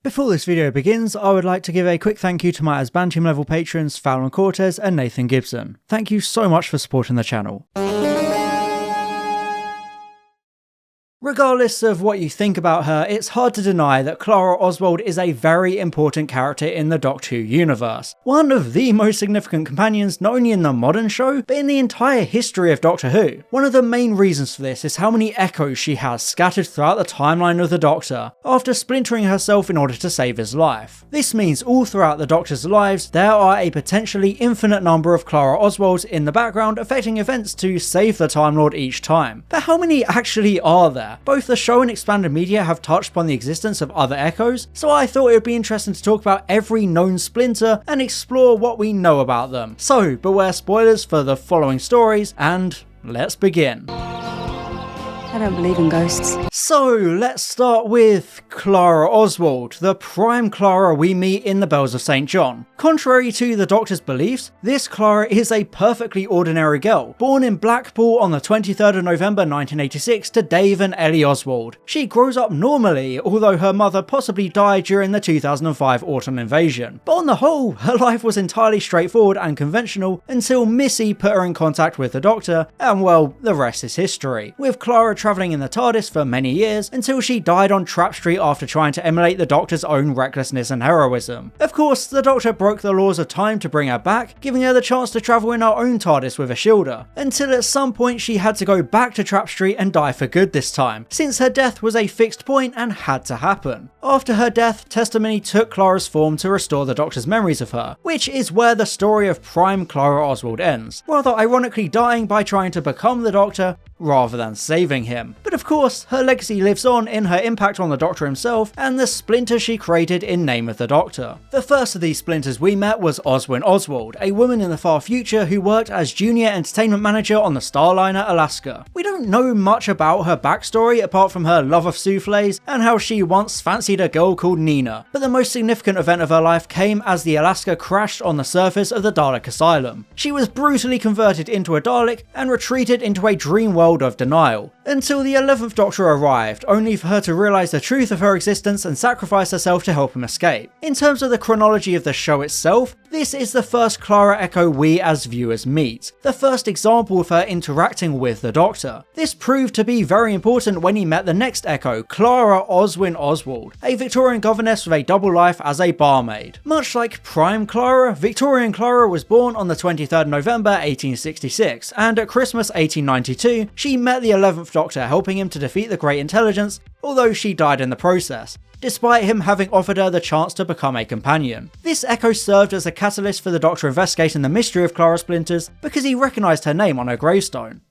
Before this video begins, I would like to give a quick thank you to my Asban Team level patrons Fallon Cortez and Nathan Gibson. Thank you so much for supporting the channel. Regardless of what you think about her, it's hard to deny that Clara Oswald is a very important character in the Doctor Who universe. One of the most significant companions not only in the modern show, but in the entire history of Doctor Who. One of the main reasons for this is how many echoes she has scattered throughout the timeline of the Doctor, after splintering herself in order to save his life. This means all throughout the Doctor's lives, there are a potentially infinite number of Clara Oswalds in the background affecting events to save the Time Lord each time. But how many actually are there? Both the show and expanded media have touched upon the existence of other echoes, so I thought it would be interesting to talk about every known splinter and explore what we know about them. So beware spoilers for the following stories, and let's begin. I don't believe in ghosts. So let's start with Clara Oswald, the prime Clara we meet in The Bells of St. John. Contrary to the Doctor's beliefs, this Clara is a perfectly ordinary girl, born in Blackpool on the 23rd of November 1986 to Dave and Ellie Oswald. She grows up normally, although her mother possibly died during the 2005 autumn invasion. But on the whole, her life was entirely straightforward and conventional until Missy put her in contact with the Doctor, and well, the rest is history. With Clara travelling in the TARDIS for many years until she died on Trap Street after trying to emulate the Doctor's own recklessness and heroism. Of course, the Doctor broke the laws of time to bring her back, giving her the chance to travel in her own TARDIS with a shielder, until at some point she had to go back to Trap Street and die for good this time, since her death was a fixed point and had to happen. After her death, Testimony took Clara's form to restore the Doctor's memories of her, which is where the story of prime Clara Oswald ends, rather ironically dying by trying to become the Doctor rather than saving him. But of course, her legacy lives on in her impact on the Doctor himself and the splinter she created in name of the Doctor. The first of these splinters we met was Oswin Oswald, a woman in the far future who worked as junior entertainment manager on the Starliner Alaska. We don't know much about her backstory apart from her love of souffles and how she once fancied a girl called Nina, but the most significant event of her life came as the Alaska crashed on the surface of the Dalek Asylum. She was brutally converted into a Dalek and retreated into a dream world of denial, until the 11th Doctor arrived, only for her to realise the truth of her existence and sacrifice herself to help him escape. In terms of the chronology of the show itself, this is the first Clara Echo we as viewers meet, the first example of her interacting with the Doctor. This proved to be very important when he met the next Echo, Clara Oswin Oswald, a Victorian governess with a double life as a barmaid. Much like prime Clara, Victorian Clara was born on the 23rd November 1866, and at Christmas 1892, she met the 11th Doctor, helping him to defeat the Great Intelligence, although she died in the process, despite him having offered her the chance to become a companion. This Echo served as a catalyst for the Doctor investigating the mystery of Clara Splinters because he recognised her name on her gravestone.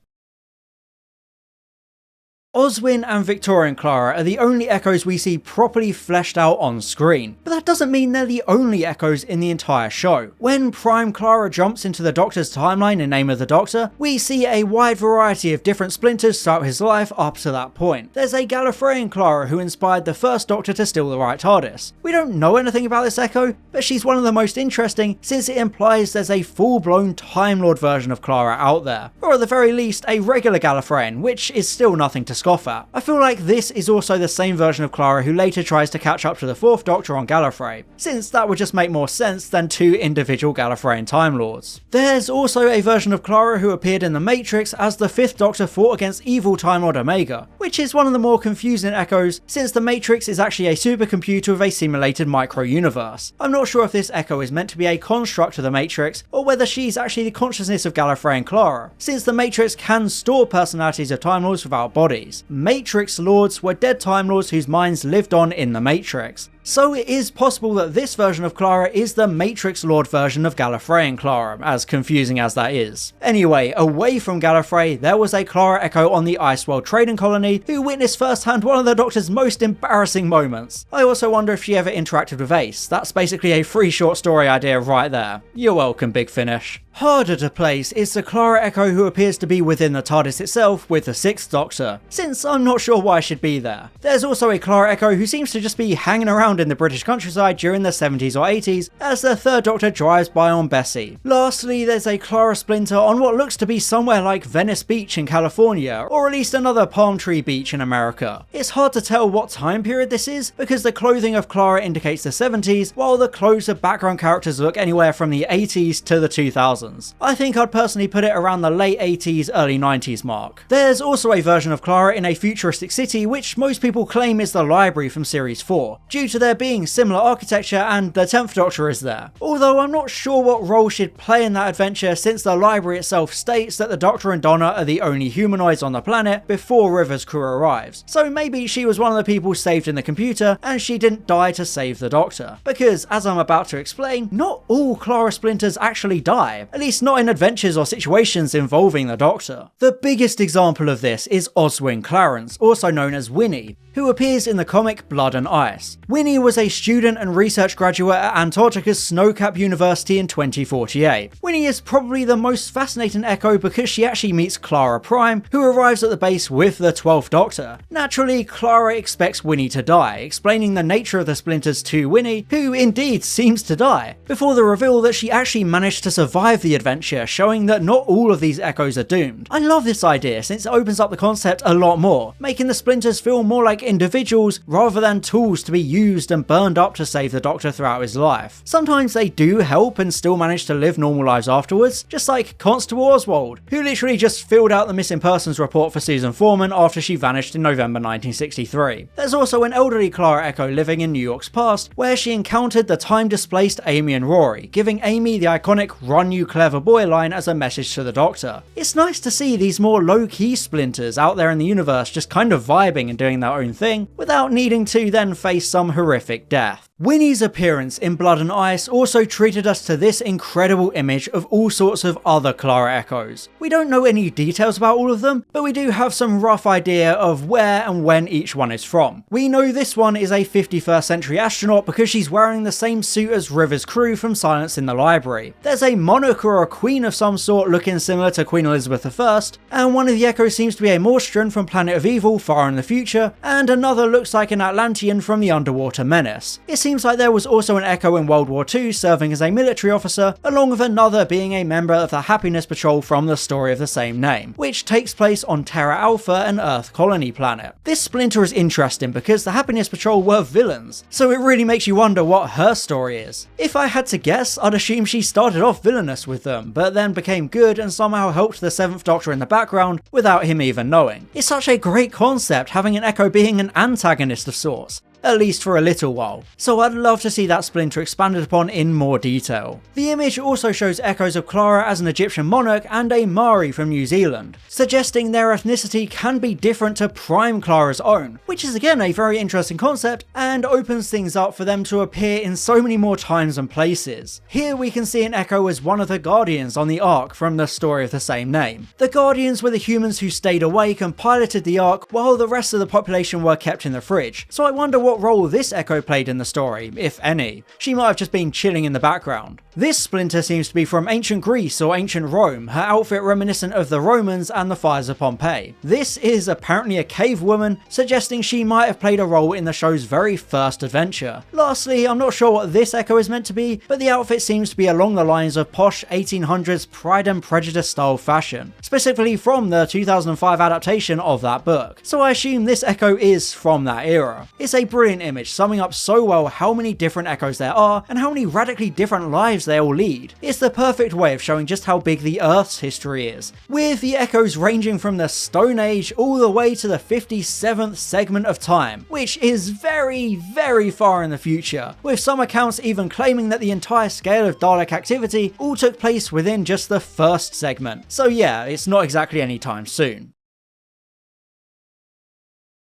Oswin and Victorian Clara are the only echoes we see properly fleshed out on screen, but that doesn't mean they're the only echoes in the entire show. When prime Clara jumps into the Doctor's timeline in name of the Doctor, we see a wide variety of different splinters throughout his life up to that point. There's a Gallifreyan Clara who inspired the first Doctor to steal the right TARDIS. We don't know anything about this echo, but she's one of the most interesting since it implies there's a full-blown Time Lord version of Clara out there, or at the very least a regular Gallifreyan, which is still nothing to scoff at. I feel like this is also the same version of Clara who later tries to catch up to the 4th Doctor on Gallifrey, since that would just make more sense than two individual Gallifreyan Time Lords. There's also a version of Clara who appeared in The Matrix as the 5th Doctor fought against evil Time Lord Omega, which is one of the more confusing echoes since The Matrix is actually a supercomputer with a simulated micro-universe. I'm not sure if this echo is meant to be a construct of The Matrix or whether she's actually the consciousness of Gallifreyan Clara, since The Matrix can store personalities of Time Lords without bodies. Matrix Lords were dead Time Lords whose minds lived on in the Matrix. So it is possible that this version of Clara is the Matrix Lord version of Gallifreyan Clara, as confusing as that is. Anyway, away from Gallifrey, there was a Clara Echo on the Iceworld trading colony who witnessed firsthand one of the Doctor's most embarrassing moments. I also wonder if she ever interacted with Ace. That's basically a free short story idea right there. You're welcome, Big Finish. Harder to place is the Clara Echo who appears to be within the TARDIS itself with the 6th Doctor, since I'm not sure why she'd be there. There's also a Clara Echo who seems to just be hanging around found in the British countryside during the 70s or 80s as the third Doctor drives by on Bessie. Lastly, there's a Clara splinter on what looks to be somewhere like Venice Beach in California, or at least another palm tree beach in America. It's hard to tell what time period this is because the clothing of Clara indicates the 70s, while the clothes of background characters look anywhere from the 80s to the 2000s. I think I'd personally put it around the late 80s, early 90s mark. There's also a version of Clara in a futuristic city which most people claim is the library from series 4, due to there being similar architecture and the 10th Doctor is there. Although I'm not sure what role she'd play in that adventure since the library itself states that the Doctor and Donna are the only humanoids on the planet before River's crew arrives, so maybe she was one of the people saved in the computer and she didn't die to save the Doctor. Because, as I'm about to explain, not all Clara splinters actually die, at least not in adventures or situations involving the Doctor. The biggest example of this is Oswin Clarence, also known as Winnie, who appears in the comic Blood and Ice. Winnie was a student and research graduate at Antarctica's Snowcap University in 2048. Winnie is probably the most fascinating Echo because she actually meets Clara Prime, who arrives at the base with the 12th Doctor. Naturally, Clara expects Winnie to die, explaining the nature of the splinters to Winnie, who indeed seems to die, before the reveal that she actually managed to survive the adventure, showing that not all of these Echoes are doomed. I love this idea since it opens up the concept a lot more, making the splinters feel more like individuals rather than tools to be used and burned up to save the Doctor throughout his life. Sometimes they do help and still manage to live normal lives afterwards, just like Constable Oswald, who literally just filled out the missing persons report for Susan Foreman after she vanished in November 1963. There's also an elderly Clara Echo living in New York's past, where she encountered the time-displaced Amy and Rory, giving Amy the iconic "Run you clever boy" line as a message to the Doctor. It's nice to see these more low-key splinters out there in the universe just kind of vibing and doing their own thing, without needing to then face some horrific death. Winnie's appearance in Blood and Ice also treated us to this incredible image of all sorts of other Clara Echoes. We don't know any details about all of them, but we do have some rough idea of where and when each one is from. We know this one is a 51st century astronaut because she's wearing the same suit as River's crew from Silence in the Library. There's a monarch or a queen of some sort looking similar to Queen Elizabeth I, and one of the Echoes seems to be a Morstron from Planet of Evil far in the future, and another looks like an Atlantean from the Underwater Menace. It seems like there was also an Echo in World War II serving as a military officer, along with another being a member of the Happiness Patrol from the story of the same name, which takes place on Terra Alpha, an Earth colony planet. This splinter is interesting because the Happiness Patrol were villains, so it really makes you wonder what her story is. If I had to guess, I'd assume she started off villainous with them, but then became good and somehow helped the 7th Doctor in the background without him even knowing. It's such a great concept, having an Echo being an antagonist of sorts, at least for a little while, so I'd love to see that splinter expanded upon in more detail. The image also shows echoes of Clara as an Egyptian monarch and a Maori from New Zealand, suggesting their ethnicity can be different to Prime Clara's own, which is again a very interesting concept and opens things up for them to appear in so many more times and places. Here we can see an Echo as one of the Guardians on the Ark from the story of the same name. The Guardians were the humans who stayed awake and piloted the Ark while the rest of the population were kept in the fridge, so I wonder what role this Echo played in the story, if any. She might have just been chilling in the background. This splinter seems to be from ancient Greece or ancient Rome, her outfit reminiscent of the Romans and the fires of Pompeii. This is apparently a cave woman, suggesting she might have played a role in the show's very first adventure. Lastly, I'm not sure what this Echo is meant to be, but the outfit seems to be along the lines of posh 1800s Pride and Prejudice style fashion, specifically from the 2005 adaptation of that book, so I assume this Echo is from that era. It's a brilliant image, summing up so well how many different Echoes there are and how many radically different lives they all lead. It's the perfect way of showing just how big the Earth's history is, with the Echoes ranging from the Stone Age all the way to the 57th segment of time, which is very, very far in the future, with some accounts even claiming that the entire scale of Dalek activity all took place within just the first segment. So yeah, it's not exactly any time soon.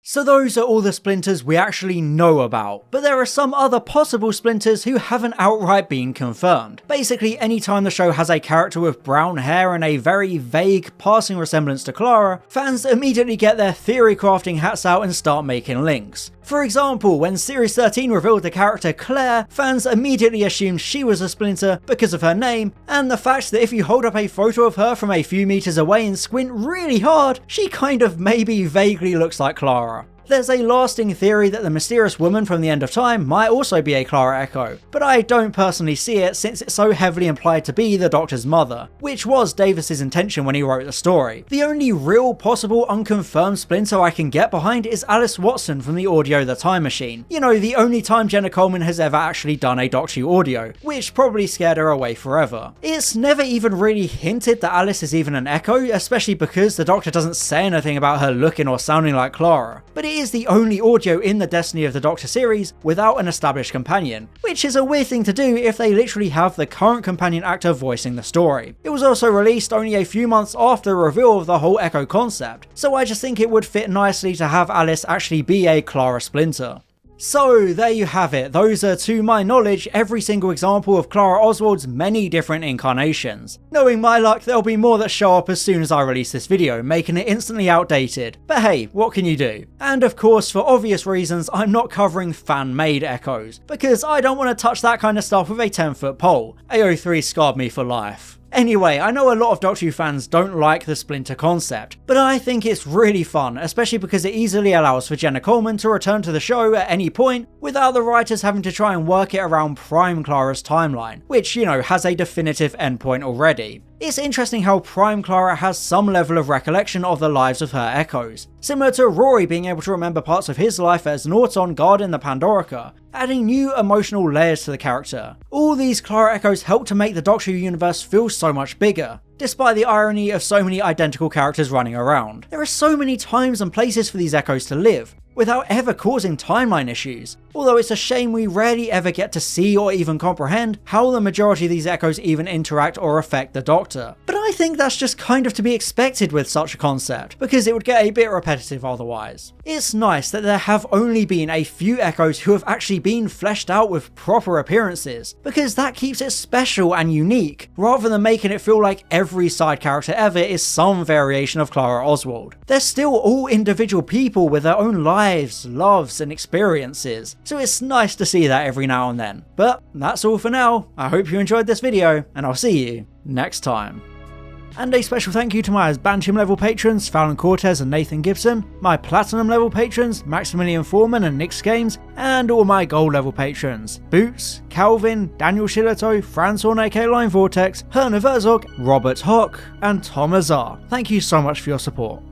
So those are all the splinters we actually know about, but there are some other possible splinters who haven't outright been confirmed. Basically, anytime the show has a character with brown hair and a very vague passing resemblance to Clara, fans immediately get their theory crafting hats out and start making links. For example, when Series 13 revealed the character Claire, fans immediately assumed she was a splinter because of her name, and the fact that if you hold up a photo of her from a few meters away and squint really hard, she kind of maybe vaguely looks like Clara. There's a lasting theory that the mysterious woman from the End of Time might also be a Clara Echo, but I don't personally see it since it's so heavily implied to be the Doctor's mother, which was Davis's intention when he wrote the story. The only real possible unconfirmed splinter I can get behind is Alice Watson from the audio The Time Machine. You know, the only time Jenna Coleman has ever actually done a Doctor Who audio, which probably scared her away forever. It's never even really hinted that Alice is even an Echo, especially because the Doctor doesn't say anything about her looking or sounding like Clara, but it is the only audio in the Destiny of the Doctor series without an established companion, which is a weird thing to do if they literally have the current companion actor voicing the story. It was also released only a few months after the reveal of the whole Echo concept, so I just think it would fit nicely to have Alice actually be a Clara splinter. So there you have it, those are to my knowledge every single example of Clara Oswald's many different incarnations. Knowing my luck, there'll be more that show up as soon as I release this video, making it instantly outdated. But hey, what can you do? And of course, for obvious reasons, I'm not covering fan-made echoes, because I don't want to touch that kind of stuff with a 10-foot pole. AO3 scarred me for life. Anyway, I know a lot of Doctor Who fans don't like the splinter concept, but I think it's really fun, especially because it easily allows for Jenna Coleman to return to the show at any point without the writers having to try and work it around Prime Clara's timeline, which, you know, has a definitive endpoint already. It's interesting how Prime Clara has some level of recollection of the lives of her echoes, similar to Rory being able to remember parts of his life as Norton guarding the Pandorica, adding new emotional layers to the character. All these Clara echoes help to make the Doctor Who universe feel so much bigger, despite the irony of so many identical characters running around. There are so many times and places for these echoes to live, without ever causing timeline issues, although it's a shame we rarely ever get to see or even comprehend how the majority of these echoes even interact or affect the Doctor. But I think that's just kind of to be expected with such a concept, because it would get a bit repetitive otherwise. It's nice that there have only been a few echoes who have actually been fleshed out with proper appearances, because that keeps it special and unique, rather than making it feel like every side character ever is some variation of Clara Oswald. They're still all individual people with their own lives, loves and experiences, so it's nice to see that every now and then. But that's all for now. I hope you enjoyed this video, and I'll see you next time. And a special thank you to my Bantam level patrons Fallon Cortez and Nathan Gibson, my Platinum level patrons Maximilian Foreman and Nick Skames, and all my Gold level patrons Boots, Calvin, Daniel Shillito, Franzorn aka Line Vortex, Herna Verzog, Robert Hock, and Tom Azar. Thank you so much for your support.